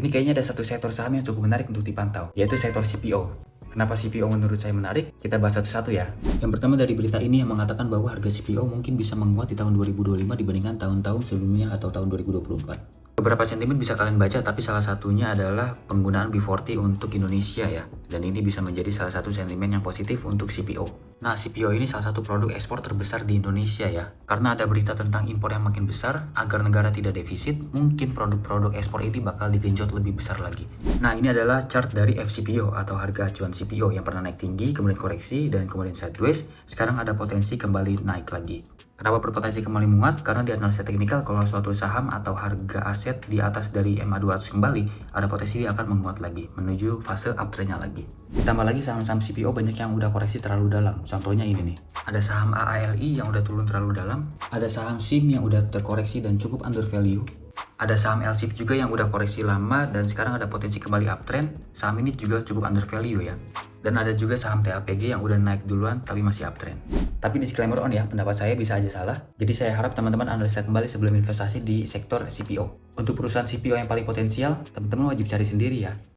Ini kayaknya ada satu sektor saham yang cukup menarik untuk dipantau, yaitu sektor CPO. Kenapa CPO menurut saya menarik? Kita bahas satu-satu ya. Yang pertama dari berita ini yang mengatakan bahwa harga CPO mungkin bisa menguat di tahun 2025 dibandingkan tahun-tahun sebelumnya atau tahun 2024. Beberapa sentimen bisa kalian baca, tapi salah satunya adalah penggunaan B40 untuk Indonesia ya. Dan ini bisa menjadi salah satu sentimen yang positif untuk CPO. Nah, CPO ini salah satu produk ekspor terbesar di Indonesia ya. Karena ada berita tentang impor yang makin besar, agar negara tidak defisit, mungkin produk-produk ekspor ini bakal digenjot lebih besar lagi. Nah, ini adalah chart dari FCPO atau harga acuan CPO yang pernah naik tinggi, kemudian koreksi, dan kemudian sideways. Sekarang ada potensi kembali naik lagi. Kenapa berpotensi kembali menguat? Karena di analisa teknikal kalau suatu saham atau harga aset di atas dari MA200 kembali, ada potensi dia akan menguat lagi, menuju fase uptrendnya lagi. Ditambah lagi saham-saham CPO banyak yang udah koreksi terlalu dalam. Contohnya ini nih, ada saham AALI yang udah turun terlalu dalam, ada saham SIM yang udah terkoreksi dan cukup under value, ada saham LSIP juga yang udah koreksi lama dan sekarang ada potensi kembali uptrend. Saham ini juga cukup under value ya. Dan ada juga saham TAPG yang udah naik duluan tapi masih uptrend. Tapi disclaimer on ya, pendapat saya bisa aja salah. Jadi saya harap teman-teman analisa kembali sebelum investasi di sektor CPO. Untuk perusahaan CPO yang paling potensial, teman-teman wajib cari sendiri ya.